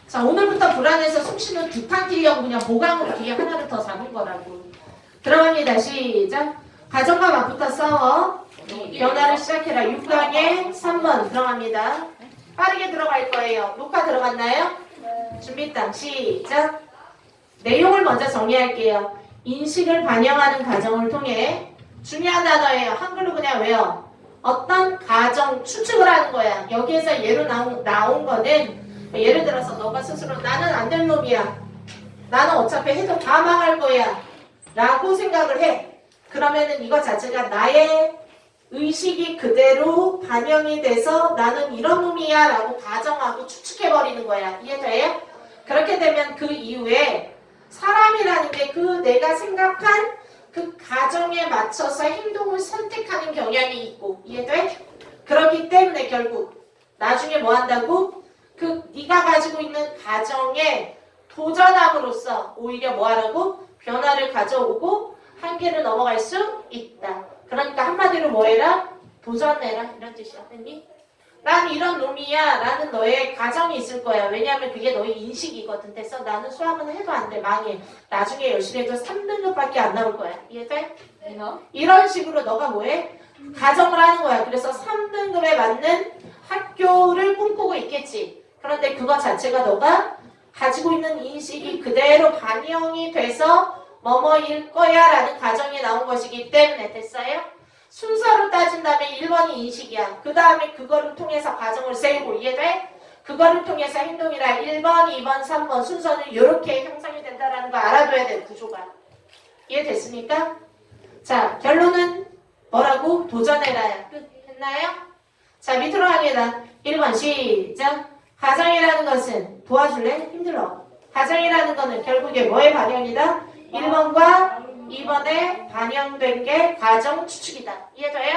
자, 오늘부터 불안해서 숨 쉬는 두 판 뛰려고 그냥 보강으로 뒤에 하나를 더 잡은 거라고. 들어갑니다. 시작. 가정과 맞부터 싸워. 변화를 시작해라. 6강에 3번 들어갑니다. 빠르게 들어갈 거예요. 녹화 들어갔나요? 준비땅 시작. 내용을 먼저 정리할게요. 인식을 반영하는 과정을 통해 중요한 단어예요. 한글로 그냥 외워. 어떤 가정 추측을 하는 거야. 여기에서 예로 나온 거는 예를 들어서 너가 스스로 나는 안 될 놈이야. 나는 어차피 해도 다 망할 거야. 라고 생각을 해. 그러면은 이거 자체가 나의 의식이 그대로 반영이 돼서 나는 이런 놈이야 라고 가정하고 추측해버리는 거야. 이해돼요? 그렇게 되면 그 이후에 사람이라는 게 그 내가 생각한 그 가정에 맞춰서 행동을 선택하는 경향이 있고 이해돼? 그렇기 때문에 결국 나중에 뭐 한다고? 그 네가 가지고 있는 가정에 도전함으로써 오히려 뭐 하라고? 변화를 가져오고 한계를 넘어갈 수 있다. 그러니까 한마디로 뭐 해라? 도전해라. 이런 뜻이야. 됐니? 난 이런 놈이야 라는 너의 가정이 있을 거야. 왜냐하면 그게 너의 인식이거든. 그래서 나는 수학은 해도 안 돼. 망해. 나중에 열심히 해도 3등급밖에 안 나올 거야. 이해돼? 이런 식으로 너가 뭐해? 가정을 하는 거야. 그래서 3등급에 맞는 학교를 꿈꾸고 있겠지. 그런데 그거 자체가 너가 가지고 있는 인식이 그대로 반영이 돼서 뭐뭐일 거야 라는 가정이 나온 것이기 때문에 됐어요? 순서로 따진다면 1번이 인식이야. 그 다음에 그거를 통해서 가정을 세우고 이해돼? 그거를 통해서 행동이라 1번, 2번, 3번 순서는 이렇게 형성이 된다는 거 알아둬야 돼. 구조가. 이해됐습니까? 자, 결론은 뭐라고? 도전해라야. 끝. 했나요? 자, 밑으로 갑니다. 1번 시작. 가정이라는 것은 도와줄래? 힘들어. 가정이라는 것은 결국에 뭐의 반영이다? 1번과 2번에 반영된 게 가정 추측이다. 이해돼요?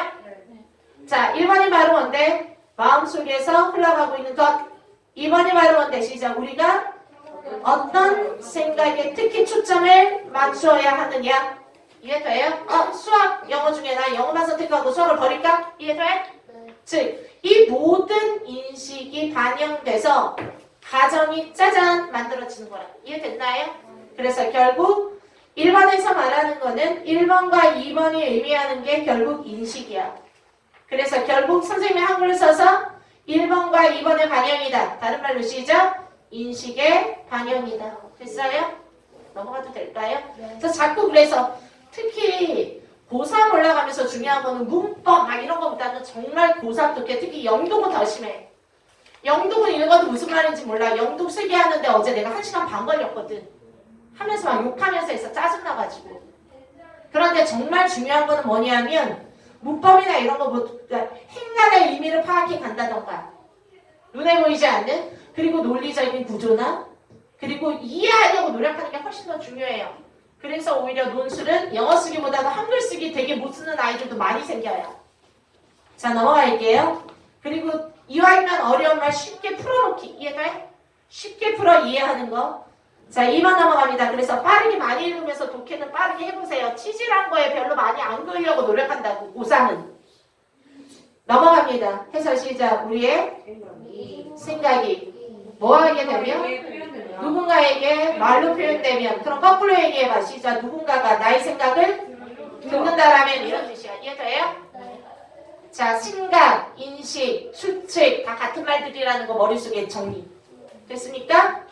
자, 1번이 바로 뭔데? 마음속에서 흘러가고 있는 것. 2번이 바로 뭔데? 시작. 우리가 어떤 생각에 특히 초점을 맞춰야 하느냐. 이해돼요? 수학, 영어 중에 나 영어만 선택하고 수학을 버릴까? 이해돼? 즉, 이 모든 인식이 반영돼서 가정이 짜잔 만들어지는 거라. 이해됐나요? 그래서 결국 1번에서 말하는 거는 1번과 2번이 의미하는 게 결국 인식이야. 그래서 결국 선생님이 한글을 써서 1번과 2번의 반영이다. 다른 말로 시작. 인식의 반영이다. 됐어요? 넘어가도 될까요? 그래서 자꾸 그래서 특히 고3 올라가면서 중요한 거는 문법 막 이런 거보다는 정말 고3 듣게 특히 영독은 더 심해. 영독은 읽어도 무슨 말인지 몰라. 영독 3개 하는데 어제 내가 1시간 반 걸렸거든. 하면서 막 욕하면서 해서 짜증나가지고. 그런데 정말 중요한 거는 뭐냐면 문법이나 이런 거보다 행간의 의미를 파악해 간다던가 눈에 보이지 않는 그리고 논리적인 구조나 그리고 이해하려고 노력하는 게 훨씬 더 중요해요. 그래서 오히려 논술은 영어 쓰기보다도 한글 쓰기 되게 못 쓰는 아이들도 많이 생겨요. 자, 넘어갈게요. 그리고 이왕이면 어려운 말 쉽게 풀어놓기. 이해돼? 쉽게 풀어 이해하는 거. 자, 2번 넘어갑니다. 그래서 빠르게 많이 읽으면서 독해는 빠르게 해보세요. 치질한 거에 별로 많이 안 그으려고 노력한다고. 고3은. 넘어갑니다. 해서 시작. 우리의 생각이 뭐 하게 되면? 누군가에게 말로 표현되면. 그럼 거꾸로 얘기해봐. 시작. 누군가가 나의 생각을 듣는다라면 이런 뜻이야. 이해돼요? 자, 생각, 인식, 추측 다 같은 말들이라는 거 머릿속에 정리. 됐습니까?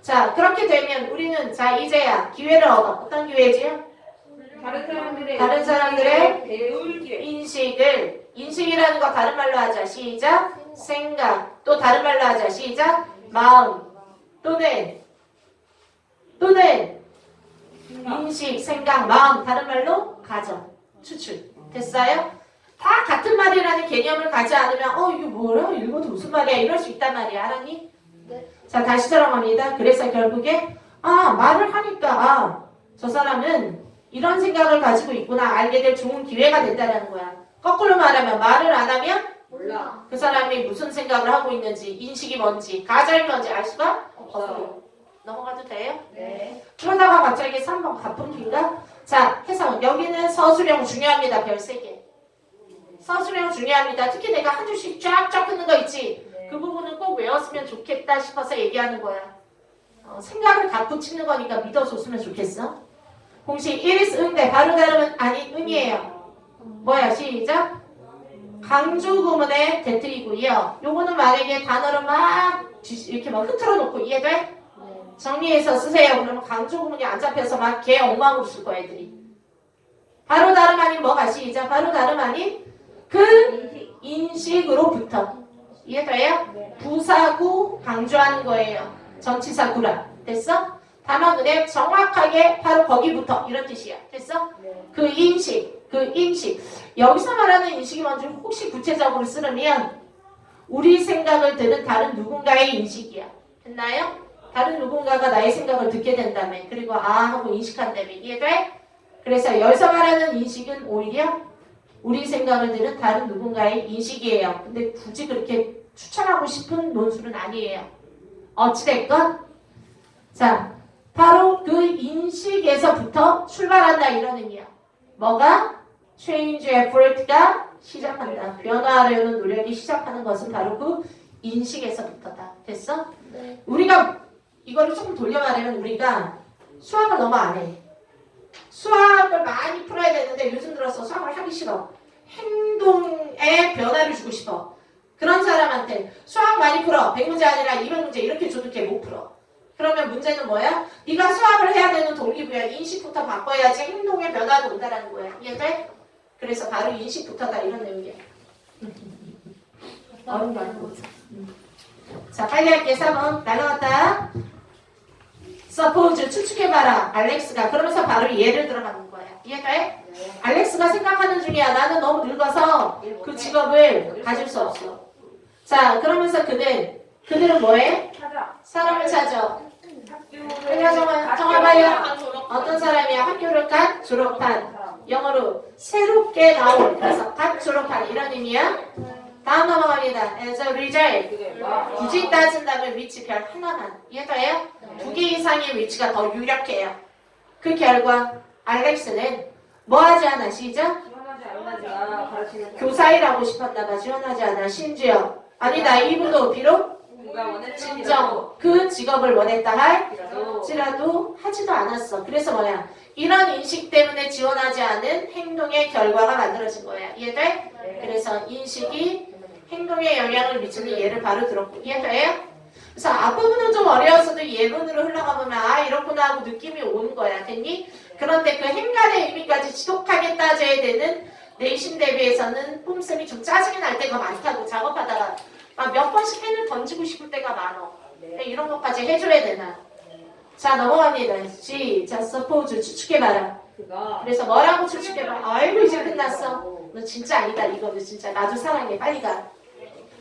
자, 그렇게 되면 우리는 자 이제야 기회를 얻어. 어떤 기회지요? 다른 사람들의 배울 기회. 인식이라는 거 다른 말로 하자. 시작. 생각. 또 다른 말로 하자. 시작. 마음. 또는 인식, 생각, 마음. 다른 말로 가정, 추측. 됐어요? 다 같은 말이라는 개념을 가지 않으면 이게 뭐야? 읽어도 무슨 말이야? 이럴 수 있단 말이야. 알았니? 자, 다시 들어갑니다. 그래서 결국에 말을 하니까 저 사람은 이런 생각을 가지고 있구나 알게 될 좋은 기회가 된다는 거야. 거꾸로 말하면 말을 안 하면 몰라. 그 사람이 무슨 생각을 하고 있는지 인식이 뭔지 가정이 뭔지 알 수가 없어. 넘어가도 돼요? 네. 그러다가 갑자기 3번 가품기인가? 자, 해석. 여기는 서술형 중요합니다. 별 3개. 서술형 중요합니다. 특히 내가 한 줄씩 쫙쫙 끊는 거 있지? 그 부분은 꼭 외웠으면 좋겠다 싶어서 얘기하는 거야. 생각을 갖고 찍는 거니까 믿어줬으면 좋겠어. 공식 1is 응대 바로 다름은 아닌 응이에요. 뭐야 시작. 강조 구문의 대틀이고요. 요거는 만약에 단어를 막 이렇게 막 흐트러 놓고 이해돼? 정리해서 쓰세요. 그러면 강조 구문이 안 잡혀서 막 개 엉망으로 쓸 거야 애들이. 바로 다름 아닌 뭐가 시작. 바로 다름 아닌 그 인식으로부터. 이해돼요? 부사구 강조하는 거예요. 전치사 구라. 됐어? 다만 그냥 정확하게 바로 거기부터 이런 뜻이야. 됐어? 그 인식. 여기서 말하는 인식이 뭔지 혹시 구체적으로 쓰려면 우리 생각을 들은 다른 누군가의 인식이야. 됐나요? 다른 누군가가 나의 생각을 듣게 된다며. 그리고 하고 인식한다며. 이해돼? 그래서 여기서 말하는 인식은 오히려 우리 생각을 들은 다른 누군가의 인식이에요. 근데 굳이 그렇게 추천하고 싶은 논술은 아니에요. 어찌됐건 자 바로 그 인식에서부터 출발한다 이런 의미야. 뭐가? change effort가 시작한다. 변화하려는 노력이 시작하는 것은 바로 그 인식에서부터다. 됐어? 네. 우리가 이거를 조금 돌려 말하면 우리가 수학을 너무 안 해. 수학을 많이 풀어야 되는데 요즘 들어서 수학을 하기 싫어. 행동에 변화를 주고 싶어. 그런 사람한테 수학 많이 풀어. 100문제 아니라 200문제 이렇게 줘도 걔 못 풀어. 그러면 문제는 뭐야? 네가 수학을 해야 되는 동기부여 인식부터 바꿔야지 행동의 변화도 온다라는 거야. 이해돼? 그래서 바로 인식부터다 이런 내용이야. 어려운 거 아니고. 자 빨리 할게. 4번 날라갔다. suppose 추측해봐라. 알렉스가 그러면서 바로 예를 들어가는 거야. 이해돼? 네. 알렉스가 생각하는 중이야. 나는 너무 늙어서 그 직업을 가질 수 없어. 자 그러면서 그들은 뭐해? 사람을 찾아. 정해봐요. 어떤 사람이야? 학교를 갓 졸업한. 영어로 새롭게 나온. 그래서 갓 졸업한 이런 의미야. 다음 넘어갑니다. As a result. 굳이 따진다면 위치 별 하나만. 이해돼요? 2개 이상의 위치가 더 유력해요. 그 결과 알렉스는 뭐 하지 않아? 시작? 교사일하고 싶었다가 지원하지 않아. 심지어 아니다. 이분도 비록 진정 그 직업을 원했다 할지라도 하지도 않았어. 그래서 뭐야? 이런 인식 때문에 지원하지 않은 행동의 결과가 만들어진 거야. 이해돼? 네. 그래서 인식이 행동에 영향을 미치는 예를 바로 들었고. 이해돼요? 그래서 앞부분은 좀 어려웠어도 예문으로 흘러가보면 이렇구나 하고 느낌이 오는 거야. 됐니? 그런데 그 행간의 의미까지 지독하게 따져야 되는 내신 대비해서는 뿜쌤이 좀 짜증이 날 때가 많다고. 작업하다가 몇 번씩 펜을 던지고 싶을 때가 많어. 이런 것까지 해줘야 되나. 자 넘어갑니다. 시작. suppose 추측해봐라. 그래서 뭐라고 추측해봐. 아이고 이제 끝났어. 너 진짜 아니다. 이거 너 진짜 나도 사랑해. 빨리 가.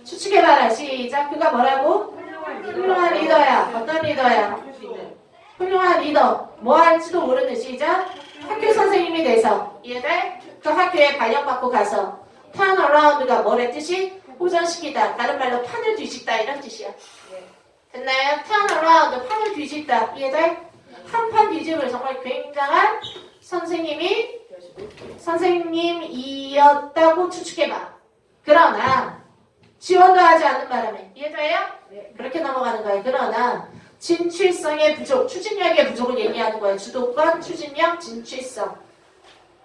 추측해봐라. 시작. 그가 뭐라고? 훌륭한 리더야. 어떤 리더야? 훌륭한 리더. 뭐 할지도 모르는. 시작. 학교 선생님이 돼서. 이해돼? 그 학교에 발령받고 가서 turn around가 뭐래 뜻이? 호전시키다. 다른 말로 판을 뒤집다 이런 뜻이야. 됐나요? turn around 판을 뒤집다. 이해돼? 한 판 뒤집을 정말 굉장한 선생님이었다고 추측해봐. 그러나 지원도 하지 않는 바람에. 이해돼요? 네. 그렇게 넘어가는 거예요. 그러나 진취성의 부족, 추진력의 부족을 얘기하는 거예요. 주도권, 추진력, 진취성.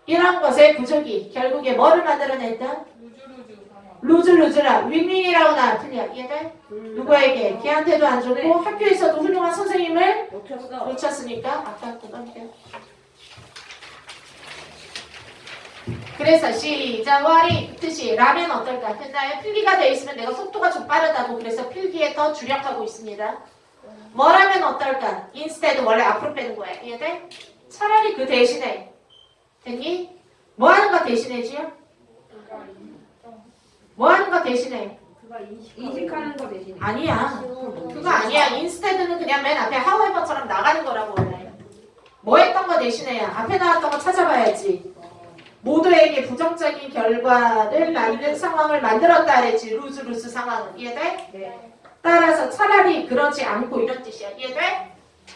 이런 것의 부족이 결국에 뭐를 만들어낸다? 루즈라. 윈윈이라고 나 틀려. 이해돼? 누구에게? 걔한테도 안 좋고 학교에서도 훌륭한 선생님을 놓쳤으니까 아까 그건데. 그래서 시작. 월이 뜻이 라면 어떨까? 됐나요? 필기가 돼 있으면 내가 속도가 좀 빠르다고 그래서 필기에 더 주력하고 있습니다. 뭐라면 어떨까? instead 원래 앞으로 빼는 거야. 이해돼? 차라리 그 대신에. 됐니? 뭐 하는 거 대신해지요? 뭐 하는 거 대신에? 인식하는 거 대신에. 아니야. 그거 아니야. instead는 그냥 맨 앞에 however처럼 나가는 거라고 원래. 뭐 했던 거 대신에야. 앞에 나왔던 거 찾아봐야지. 모두에게 부정적인 결과를 만든 상황을 만들었다 그랬지. 루즈 상황은. 이해돼? 네. 따라서 차라리 그러지 않고 이런 뜻이야. 이해돼?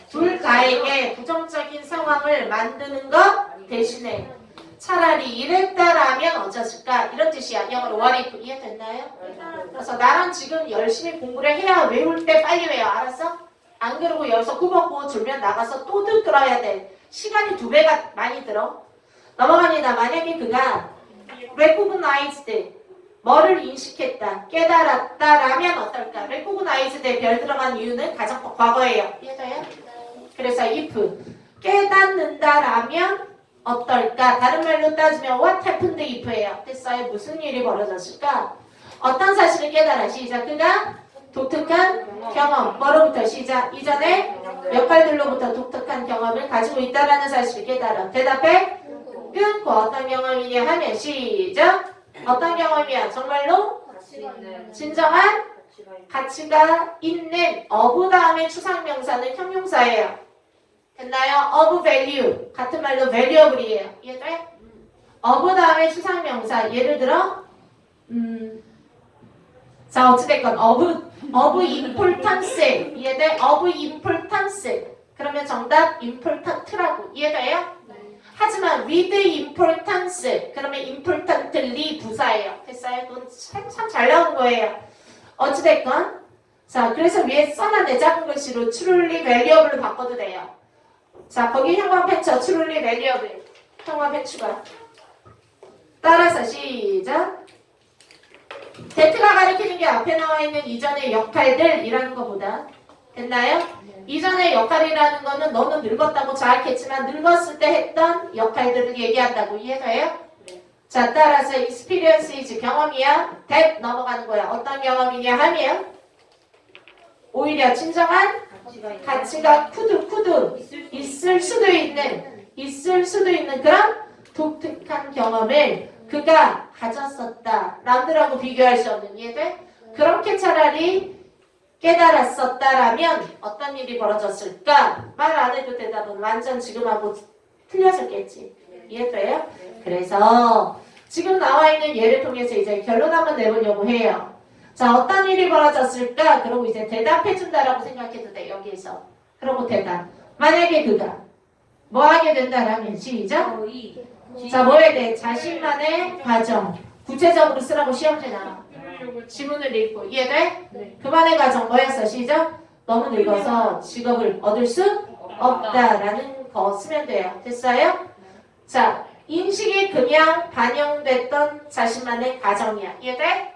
둘 다에게 부정적인 상황을 만드는 것 대신에 차라리 이랬다라면 어쩌을까 이런 뜻이야. 영어로 what if. 이해됐나요? 그래서 나랑 지금 열심히 공부를 해야 외울 때 빨리 외워. 알았어? 안 그러고 여기서 꾸벅꾸벅 줄면 나가서 또 들어야 돼. 시간이 2배가 많이 들어. 넘어갑니다. 만약에 그가 recognized 뭐를 인식했다, 깨달았다라면 어떨까? recognized에 별 들어간 이유는 가정법 과거예요. 이해돼요? 그래서 if 깨닫는다라면 어떨까? 다른 말로 따지면 what happened if예요. 됐어요? 무슨 일이 벌어졌을까? 어떤 사실을 깨달아? 시작. 그가 독특한 경험. 뭐로부터 시작? 이전에 역할들로부터 독특한 경험을 가지고 있다라는 사실을 깨달아. 대답해. 끊고 어떤 경험이냐 하면 시작. 어떤 경험이야? 정말로 진정한 가치가 있는 of 다음에 추상명사는 형용사예요. 됐나요? of value 같은 말로 valuable이에요. 이해돼? of 다음에 추상명사 예를 들어 자 어찌됐건 of importance 이해돼? of importance 그러면 정답 important라고 이해돼요? 하지만 with importance 그러면 importantly 부사예요. 됐어요? 그건 참 잘 나온 거예요. 어찌됐건 자 그래서 위에 써놨네 작은 글씨로 truly valuable로 바꿔도 돼요. 자 거기 형광펜 쳐 truly valuable 형광펜 추가 따라서 시작 대트가 가리키는 게 앞에 나와 있는 이전의 역할들이라는 것보다 됐나요? 이전의 역할이라는 거는 너는 늙었다고 자학했지만 늙었을 때 했던 역할들을 얘기한다고 이해돼요? 자 따라서 experience is 경험이야 that 넘어가는 거야. 어떤 경험이냐 하면 오히려 진정한 가치가 쿠드 있을 수도 있는 그런 독특한 경험을 그가 가졌었다. 남들하고 비교할 수 없는 이해돼? 그렇게 차라리 깨달았었다라면 어떤 일이 벌어졌을까? 말 안 해도 대답은 완전 지금하고 틀렸었겠지. 이해돼요? 그래서 지금 나와 있는 예를 통해서 이제 결론 한번 내보려고 해요. 자, 어떤 일이 벌어졌을까? 그러고 이제 대답해준다라고 생각해도 돼, 여기에서. 그러고 대답. 만약에 그가 뭐 하게 된다라면 시작. 자, 뭐 해야 돼? 자신만의 과정. 구체적으로 쓰라고 시험지 나와. 지문을 읽고 이해돼? 네. 그만의 과정 뭐였어? 시작. 너무 늙어서 직업을 얻을 수 없다라는 거 쓰면 돼요. 됐어요? 자, 인식이 그냥 반영됐던 자신만의 과정이야. 이해돼?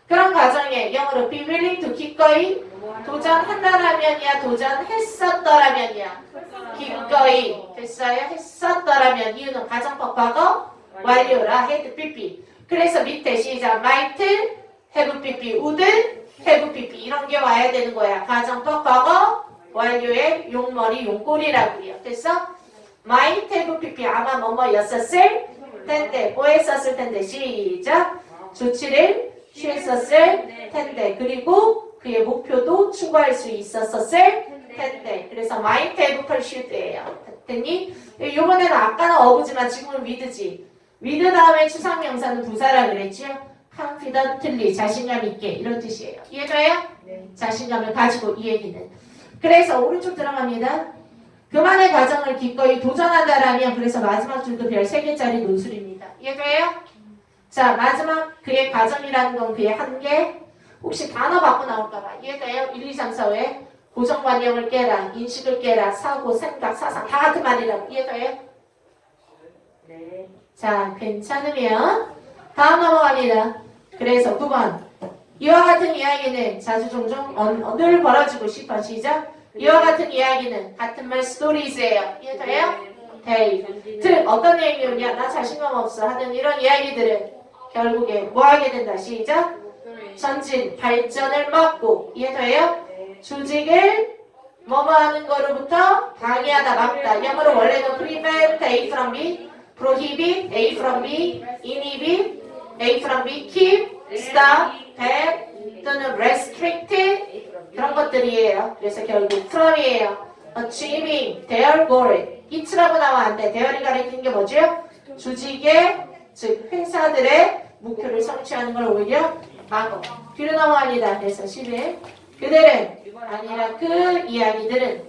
그런 과정에 영어로 be willing to 기꺼이 도전한다라면이야 도전했었더라면이야 기꺼이 됐어요? 했었더라면 이유는 가정법 과거 완료라 had pp 그래서 밑에 시작 might have pp would have pp 이런 게 와야 되는 거야. 가정법 과거 완료의 용머리 용꼬리라고 해요. 됐어? might have pp 아마 뭐뭐였었을 텐데 뭐 했었을 텐데 시작 조치를 취했었을 텐데 그리고 그의 목표도 추구할 수 있었을 텐데 그래서 might have pursued예요. 됐니? 이번에는 아까는 어부지만 지금은 with지. with 다음에 추상명사는 부사라 그랬죠? confidently 자신감 있게 이런 뜻이에요. 이해돼요? 네. 자신감을 가지고 이 얘기는. 그래서 오른쪽 들어갑니다. 그만의 과정을 기꺼이 도전한다라면 그래서 마지막 줄도 별 3개짜리 논술입니다. 이해돼요? 자 마지막 그의 과정이라는 건 그의 한계 혹시 단어 바꿔 나올까봐 이해돼요? 1, 2, 3, 4, 5에 고정관념을 깨라 인식을 깨라 사고 생각 사상 다 같은 말이라고 이해돼요? 네. 자 괜찮으면 다음 넘어갑니다. 그래서 9번 이와 같은 이야기는 자주 종종 늘 벌어지고 싶어 시작 이와 같은 이야기는 같은 말 스토리즈예요. 이해돼요? 데이 즉 어떤 내용이냐 나 자신감 없어 하는 이런 이야기들은 결국에 뭐 하게 된다 시작 전진 발전을 막고 이해돼요? 조직을 뭐뭐 하는 거로부터 방해하다 막다 영어로 원래는 prevent A from B prohibit A from B inhibit A from B keep stop ban 또는 restrict 그런 것들이에요. 그래서 결국 from이에요. achieving their goal it라고 나왔는데 their이 가리키는 게 뭐죠? 조직의 즉 회사들의 목표를 성취하는 걸 오히려 막어 뒤로 넘어갑니다. 그래서 11 그들은 아니라 그 이야기들은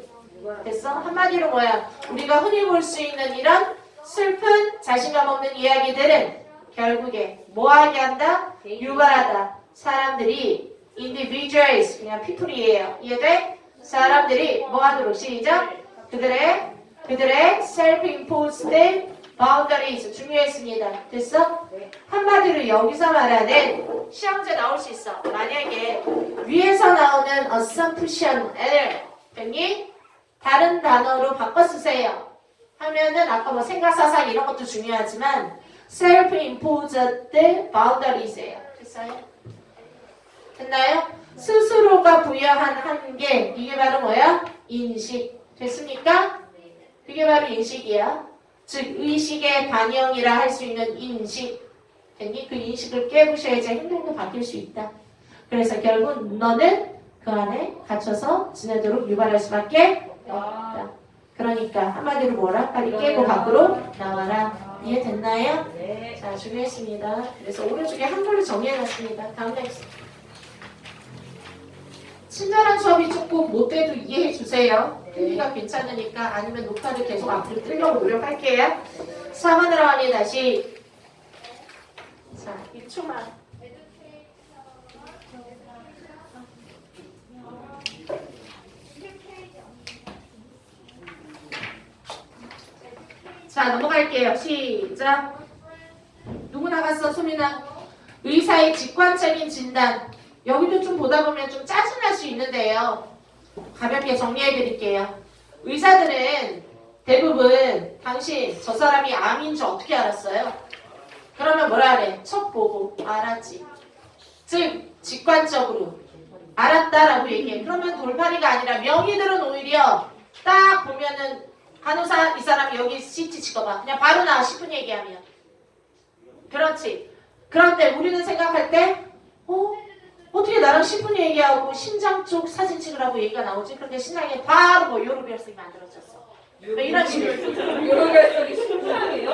됐어? 한마디로 뭐야? 우리가 흔히 볼 수 있는 이런 슬픈 자신감 없는 이야기들은 결국에 뭐하게 한다? 유발하다. 사람들이 individuals 그냥 people이에요. 이해돼? 사람들이 뭐 하도록 시작. 그들의 self-imposed boundaries 중요했습니다. 됐어? 한마디로 여기서 말하는 시험제 나올 수 있어. 만약에 위에서 나오는 assumption을 됐니? 다른 단어로 바꿔 쓰세요. 하면은 아까 뭐 생각, 사상 이런 것도 중요하지만 self-imposed boundaries예요. 됐어요? 됐나요? 스스로가 부여한 한계, 이게 바로 뭐야? 인식. 됐습니까? 그게 바로 인식이야. 즉 의식의 반영이라 할 수 있는 인식. 됐니? 그 인식을 깨부셔야지 행동도 바뀔 수 있다. 그래서 결국 너는 그 안에 갇혀서 지내도록 유발할 수밖에 없다. 그러니까 한마디로 뭐라? 빨리 깨고 밖으로 나와라. 이해됐나요? 네. 자, 준비했습니다. 그래서 오른쪽에 한글로 정리해놨습니다. 다음 텍스트. 친절한 수업이 조금 못돼도 이해해주세요. 크기가 괜찮으니까 아니면 녹화를 계속 앞으로 뜨려고 노력할게요. 4번으로 하니 다시. 자, 1초만. 자, 넘어갈게요. 시작. 누구 나갔어, 소민아? 의사의 직관적인 진단. 여기도 좀 보다 보면 좀 짜증날 수 있는데요. 가볍게 정리해 드릴게요. 의사들은 대부분 당신 저 사람이 암인 줄 어떻게 알았어요? 그러면 뭐라 그래? 척 보고 알았지. 즉 직관적으로 알았다라고 얘기해. 그러면 돌팔이가 아니라 명의들은 오히려 딱 보면은 간호사 이 사람이 여기 CT 찍어봐. 그냥 바로 나와 10분 얘기하면. 그렇지. 그런데 우리는 생각할 때 어떻게 나랑 10분 얘기하고 심장 쪽 사진 찍으라고 얘기가 나오지? 그런데 신랑이 바로 뭐 요로결석이 만들어졌어. 뭐 이런 식으로. 요로결석이 심장이에요?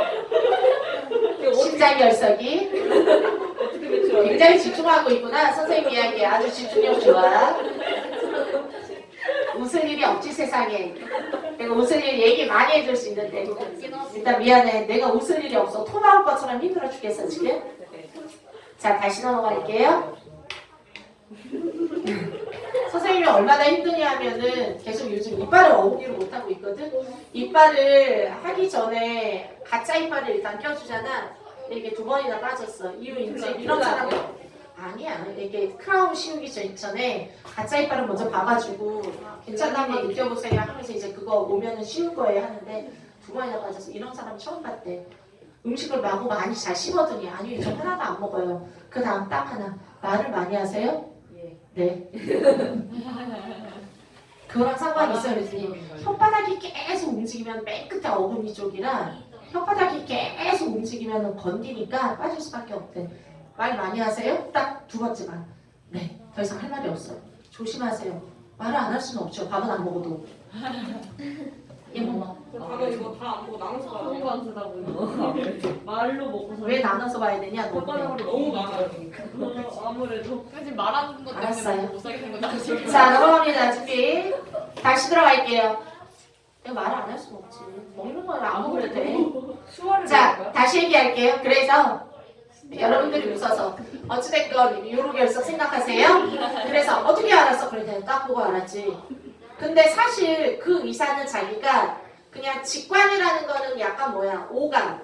심장 결석이. 어떻게 배출하는 굉장히 집중하고 있구나. 선생님 이야기에 아주 집중력 좋아. 웃을 일이 없지 세상에. 내가 웃을 일 얘기 많이 해줄 수 있는데 일단 미안해. 내가 웃을 일이 없어. 토 나올 것처럼 힘들어 죽겠어 지금. 자, 다시 넘어갈게요. 선생님이 얼마나 힘드냐 하면은 계속 요즘 이빨을 어우기를 못하고 있거든. 이빨을 하기 전에 가짜 이빨을 일단 껴주잖아. 이게 2번이나 빠졌어. 이유 이제 이런 사람 아니야. 이게 크라운 씌우기 전에 가짜 이빨을 먼저 봐가지고 괜찮다고 느껴보세요 하면서 이제 그거 오면은 씌울 거예요 하는데 2번이나 빠져서 이런 사람 처음 봤대. 음식을 마구 많이 잘 씹어더니 아니 저 하나도 안 먹어요. 그 다음 딱 하나. 말을 많이 하세요? 네. 그거랑 상관이 있어요. 그랬더니 혓바닥이 계속 움직이면 맨 끝에 어금니 쪽이라 혓바닥이 계속 움직이면 건디니까 빠질 수밖에 없대. 말 많이 하세요? 딱 2번째 말. 네. 더 이상 할 말이 없어요. 조심하세요. 말을 안 할 수는 없죠. 밥은 안 먹어도. 밥은 이거 다 안 보고 나눠서 봐야 돼요. 안 쓰다고요. 말로 먹고서. 왜 나눠서 봐야 되냐? 너 혓바닥으로 너무 많아요. 아무래도. 사실 말하는 것 알았어요. 때문에 못 살겠는 건 아시죠? 자, 넘어갑니다. 준비. 다시 들어갈게요. 내가 말을 안 할 수는 없지. 먹는 거는 안 먹어도 돼. 수화를 자, 다시 얘기할게요. 그래서 여러분들이 웃어서 어찌됐건 요로결석 생각하세요. 그래서 어떻게 알았어? 그랬더니 딱 보고 알았지. 근데 사실 그 의사는 자기가 그냥 직관이라는 거는 약간 뭐야? 오감.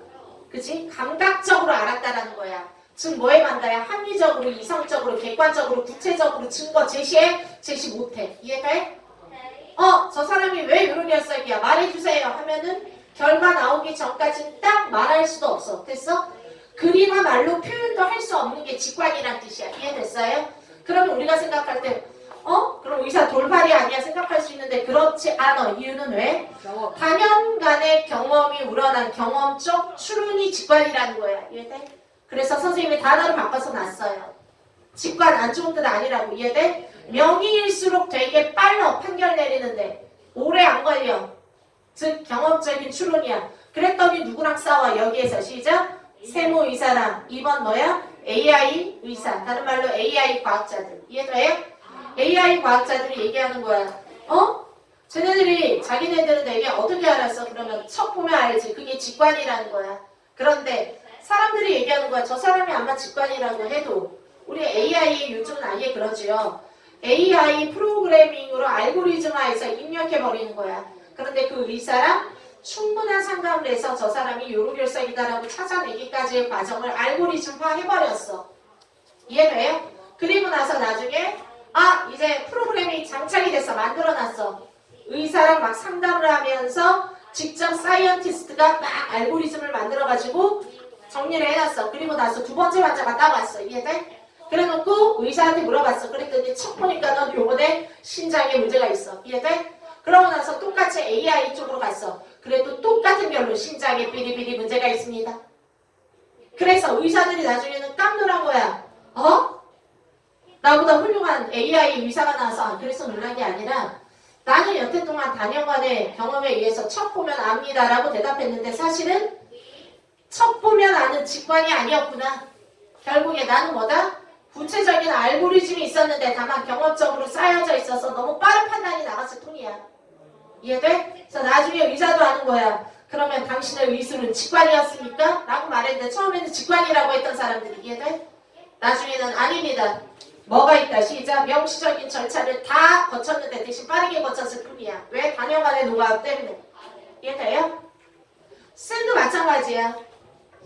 그치? 감각적으로 알았다라는 거야. 즉 뭐에 반다야? 합리적으로, 이성적으로, 객관적으로, 구체적으로 증거 제시해? 제시 못해. 이해돼? 저 사람이 왜 요로결석이야? 말해주세요 하면은 결과 나오기 전까지는 딱 말할 수도 없어. 됐어? 글이나 말로 표현도 할 수 없는 게 직관이란 뜻이야. 이해됐어요? 그러면 우리가 생각할 때 그럼 의사 돌팔이 아니야 생각할 수 있는데 그렇지 않아. 이유는 왜? 단연간의 경험이 우러난 경험적 추론이 직관이라는 거야. 이해돼? 그래서 선생님이 단어를 바꿔서 놨어요. 직관 안 좋은 뜻 아니라고. 이해돼? 명의일수록 되게 빨라 판결 내리는데 오래 안 걸려. 즉 경험적인 추론이야. 그랬더니 누구랑 싸워? 여기에서 시작. 세무 의사랑 2번 뭐야? AI 의사. 다른 말로 AI 과학자들. 이해돼요? AI 과학자들이 얘기하는 거야. 쟤네들이 자기네들은 되게 어떻게 알았어? 그러면 척 보면 알지. 그게 직관이라는 거야. 그런데 사람들이 얘기하는 거야. 저 사람이 아마 직관이라고 해도 우리 AI의 요즘은 아예 그러지요. AI 프로그래밍으로 알고리즘화해서 입력해버리는 거야. 그런데 그 의사랑 충분한 상담을 해서 저 사람이 요로결석이다라고 찾아내기까지의 과정을 알고리즘화 해버렸어. 이해돼요? 그리고 나서 나중에 이제 프로그램이 장착이 돼서 만들어놨어. 의사랑 막 상담을 하면서 직접 사이언티스트가 막 알고리즘을 만들어가지고 정리를 해놨어. 그리고 나서 두 번째 환자가 딱 왔어. 이해돼? 그래놓고 의사한테 물어봤어. 그랬더니 척 보니까 넌 요번에 심장에 문제가 있어. 이해돼? 그러고 나서 똑같이 AI 쪽으로 갔어. 그래도 똑같은 결론, 심장에 삐리삐리 문제가 있습니다. 그래서 의사들이 나중에는 깜놀한 거야. 나보다 훌륭한 AI 의사가 나와서 그래서 놀란 게 아니라 나는 여태 동안 단연간의 경험에 의해서 척 보면 압니다라고 대답했는데 사실은 척 보면 아는 직관이 아니었구나. 결국에 나는 뭐다? 구체적인 알고리즘이 있었는데 다만 경험적으로 쌓여져 있어서 너무 빠른 판단이 나갔을 뿐이야. 이해돼? 그래서 나중에 의사도 하는 거야. 그러면 당신의 의술은 직관이었습니까? 라고 말했는데 처음에는 직관이라고 했던 사람들이 이해돼? 나중에는 아닙니다. 뭐가 있다. 시작. 명시적인 절차를 다 거쳤는데 대신 빠르게 거쳤을 뿐이야. 왜? 단연간의 노하우 때문에. 이해돼요? 쌤도 마찬가지야.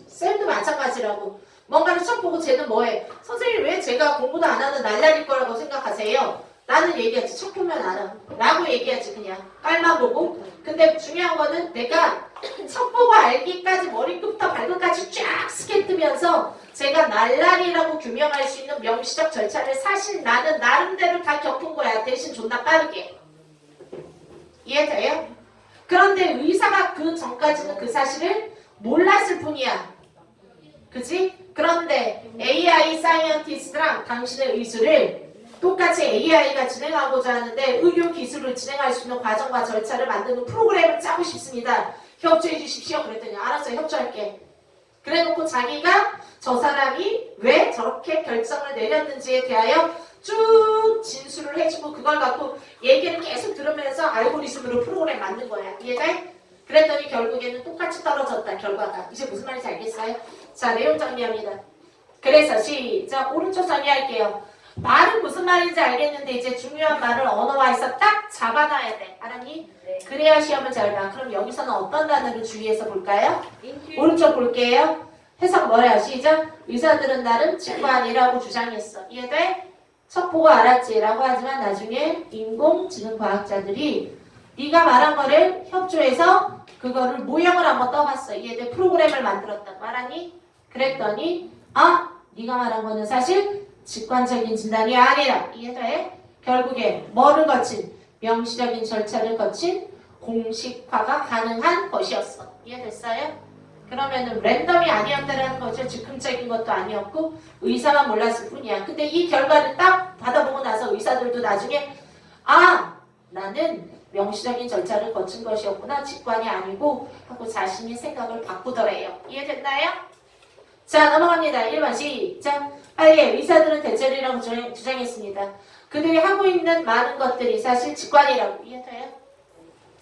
쌤도 마찬가지라고. 뭔가를 척 보고 쟤는 뭐해? 선생님 왜 제가 공부도 안 하는 날라릴 거라고 생각하세요? 나는 얘기하지. 척 보면 알아. 라고 얘기하지 그냥. 깔만 보고. 근데 중요한 거는 내가 척 보고 알기까지 머리끝부터 발끝까지 쫙 스캔 뜨면서 제가 날라리라고 규명할 수 있는 명시적 절차를 사실 나는 나름대로 다 겪은 거야. 대신 존나 빠르게. 이해돼요? 그런데 의사가 그 전까지는 그 사실을 몰랐을 뿐이야. 그치? 그런데 AI 사이언티스트랑 당신의 의술을 똑같이 AI가 진행하고자 하는데 의료 기술을 진행할 수 있는 과정과 절차를 만드는 프로그램을 짜고 싶습니다. 협조해 주십시오. 그랬더니 알았어, 협조할게. 그래놓고 자기가 저 사람이 왜 저렇게 결정을 내렸는지에 대하여 쭉 진술을 해주고 그걸 갖고 얘기를 계속 들으면서 알고리즘으로 프로그램 만든 거야. 이해돼? 그랬더니 결국에는 똑같이 떨어졌다. 결과가. 이제 무슨 말인지 알겠어요? 자, 내용 정리합니다. 그래서 시작. 오른쪽 정리할게요. 말은 무슨 말인지 알겠는데 이제 중요한 말을 언어화해서 딱 잡아놔야 돼. 알았니? 네. 그래야 시험을 잘 봐. 그럼 여기서는 어떤 단어를 주의해서 볼까요? 인큐. 오른쪽 볼게요. 해석 뭐야? 시작. 의사들은 나름 직관이라고 주장했어. 이해돼? 첫 보고 알았지? 라고 하지만 나중에 인공지능과학자들이 네가 말한 거를 협조해서 그거를 모형을 한번 떠봤어. 이해돼? 프로그램을 만들었다고. 알았니? 그랬더니 네가 말한 거는 사실 직관적인 진단이 아니라. 이해돼? 결국에 뭐를 거친? 명시적인 절차를 거친 공식화가 가능한 것이었어. 이해됐어요? 그러면은 랜덤이 아니었다라는 거죠. 즉흥적인 것도 아니었고 의사만 몰랐을 뿐이야. 근데 이 결과를 딱 받아보고 나서 의사들도 나중에 나는 명시적인 절차를 거친 것이었구나. 직관이 아니고 하고 자신의 생각을 바꾸더래요. 이해됐나요? 자, 넘어갑니다. 1번 시작. 빨리 의사들은 대체리라고 주장했습니다. 그들이 하고 있는 많은 것들이 사실 직관이라고. 이해돼요?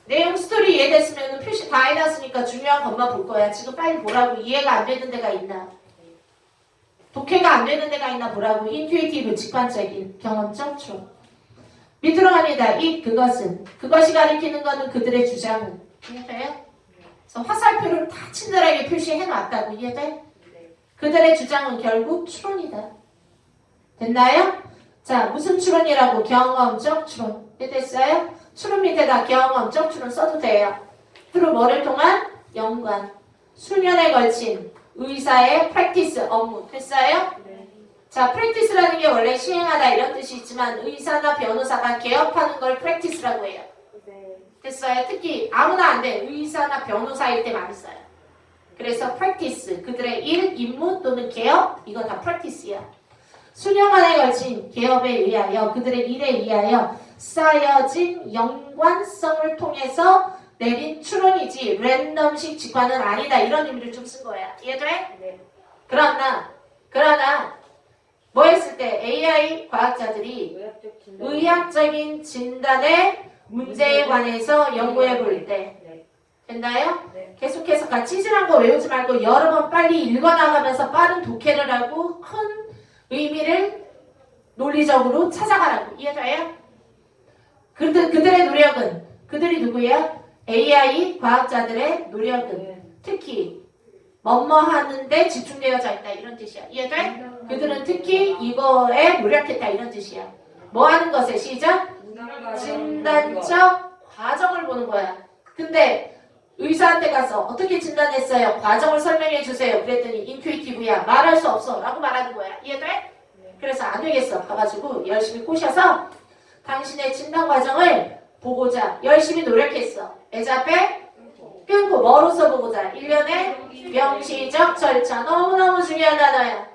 내용 스토리 이해됐으면 표시 다 해놨으니까 중요한 것만 볼 거야. 지금 빨리 보라고. 이해가 안 되는 데가 있나? 독해가 안 되는 데가 있나 보라고. 인투이티브, 직관적인, 경험적, 추론. 밑으로 갑니다. 그것은. 그것이 가리키는 것은 그들의 주장은. 이해돼요? 그래서 화살표를 다 친절하게 표시해놨다고. 이해돼? 그들의 주장은 결국 추론이다. 됐나요? 자, 무슨 추론이라고? 경험적 추론. 됐어요? 추론 밑에다 경험적 추론 써도 돼요. 주로 뭐를 통한? 연관. 수년에 걸친 의사의 프랙티스 업무. 됐어요? 네. 자, 프랙티스라는 게 원래 시행하다 이런 뜻이 있지만 의사나 변호사가 개업하는 걸 프랙티스라고 해요. 네. 됐어요? 특히 아무나 안 돼. 의사나 변호사일 때 많이 써요. 그래서 practice, 그들의 일, 임무 또는 개업, 이거 다 practice야. 수년간에 걸친 개업에 의하여 그들의 일에 의하여 쌓여진 연관성을 통해서 내린 추론이지 랜덤식 직관은 아니다. 이런 의미를 좀 쓴 거야. 이해돼? 네. 그러나 뭐 했을 때 AI 과학자들이 의학적인 진단의 문제에 관해서 연구해 볼 때 네. 됐나요? 네. 계속해서 같이 찌질한 거 외우지 말고 여러 번 빨리 읽어나가면서 빠른 독해를 하고 큰 의미를 논리적으로 찾아가라고. 이해돼요? 그들의 노력은 그들이 누구예요? AI 과학자들의 노력은 특히 뭐뭐 하는데 집중되어져 있다 이런 뜻이야. 이해돼? 그들은 특히 이거에 노력했다 이런 뜻이야. 뭐 하는 것에 시작? 진단적 과정을 보는 거야. 근데 의사한테 가서 어떻게 진단했어요? 과정을 설명해 주세요. 그랬더니 인투이티브야. 말할 수 없어. 라고 말하는 거야. 이해돼? 그래서 안 되겠어. 가가지고 열심히 꼬셔서 당신의 진단 과정을 보고자 열심히 노력했어. 애자 앞에 끊고 뭐로서 보고자. 일련의 명시적 절차. 너무너무 중요한 단어야.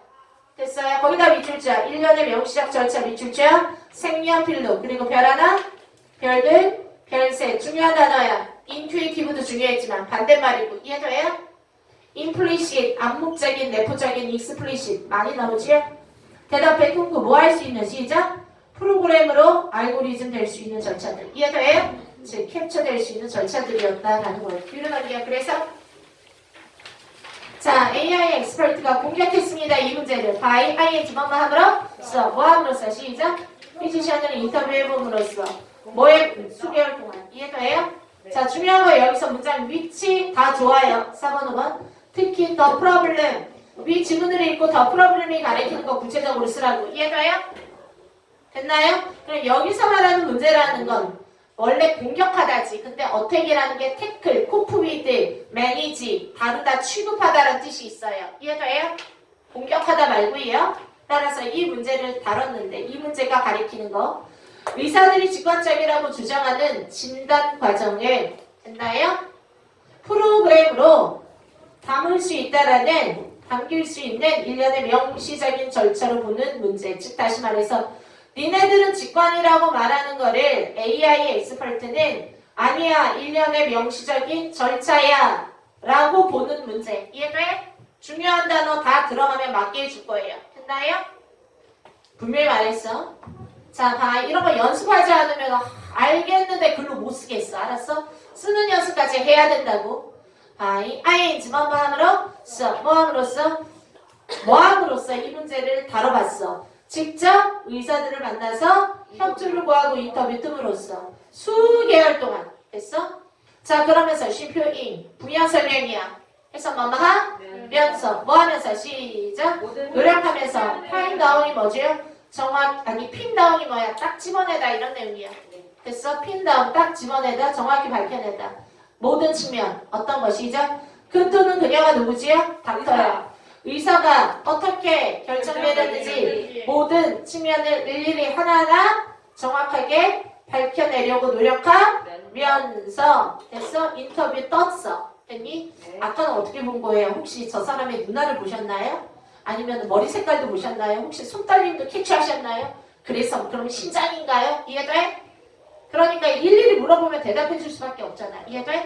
됐어요? 거기다 밑줄자. 일련의 명시적 절차 밑줄자. 색연필로. 그리고 별 하나, 별들, 별셋. 중요한 단어야. 인투이티브도 중요했지만 반대말이고. 이해돼요? 임플리시트, 암묵적인, 내포적인, 익스플리시트. 많이 나오지요? 대답에 끊고 뭐 할 수 있는 시작? 프로그램으로 알고리즘 될 수 있는 절차들. 이해돼요? 즉 캡처될 수 있는 절차들이었다라는 거예요. 뒤로가기야. 그래서 자, AI 엑스퍼트가 공격했습니다. 이 문제를 by ing 뭐함으로써 뭐함으로써 시작. 피지션을 인터뷰해봄으로써 뭐에 수개월 동안. 이해돼요? 자, 중요한 거 여기서 문장 위치 다 좋아요. 4번 5번 특히 더 프로블렘 위 지문을 읽고 더 프로블렘이 가리키는 거 구체적으로 쓰라고. 이해돼요? 됐나요? 그럼 여기서 말하는 문제라는 건 원래 공격하다지. 근데 어택이라는 게 태클, 코프위드, 매니지, 다루다, 취급하다라는 뜻이 있어요. 이해돼요? 공격하다 말고요. 따라서 이 문제를 다뤘는데 이 문제가 가리키는 거 의사들이 직관적이라고 주장하는 진단 과정을 됐나요? 프로그램으로 담을 수 있다라는 담길 수 있는 일련의 명시적인 절차로 보는 문제. 즉 다시 말해서 니네들은 직관이라고 말하는 거를 AI 엑스퍼트는 아니야 일련의 명시적인 절차야 라고 보는 문제. 이해돼? 중요한 단어 다 들어가면 맞게 해줄 거예요. 됐나요? 분명히 말했어. 자, 봐. 이런 거 연습하지 않으면 알겠는데 글로 못 쓰겠어. 알았어? 쓰는 연습까지 해야 된다고. by ing 뭐함으로써 이 문제를 다뤄봤어. 직접 의사들을 만나서 협조를 구하고 인터뷰 뜸으로써 수개월 동안 됐어? 자, 그러면서 쉼표인 분야 설명이야. 해서 하면서 뭐 하면서 시작 노력하면서 파인 다운이 뭐지요? 핀 다운이 뭐야? 딱 집어내다 이런 내용이야. 됐어? 핀 다운 딱 집어내다 정확히 밝혀내다. 모든 측면 어떤 것이죠? 그토는 그녀가 누구지요? 닥터야. 의사가 어떻게 결정내렸는지 모든 측면을 일일이 하나하나 정확하게 밝혀내려고 노력하면서 됐어? 인터뷰 떴어. 됐니? 아까는 어떻게 본 거예요? 혹시 저 사람의 눈알을 보셨나요? 아니면 머리 색깔도 보셨나요? 혹시 손떨림도 캐치하셨나요? 그래서 그럼 신장인가요? 이해돼? 그러니까 일일이 물어보면 대답해 줄 수밖에 없잖아. 이해돼?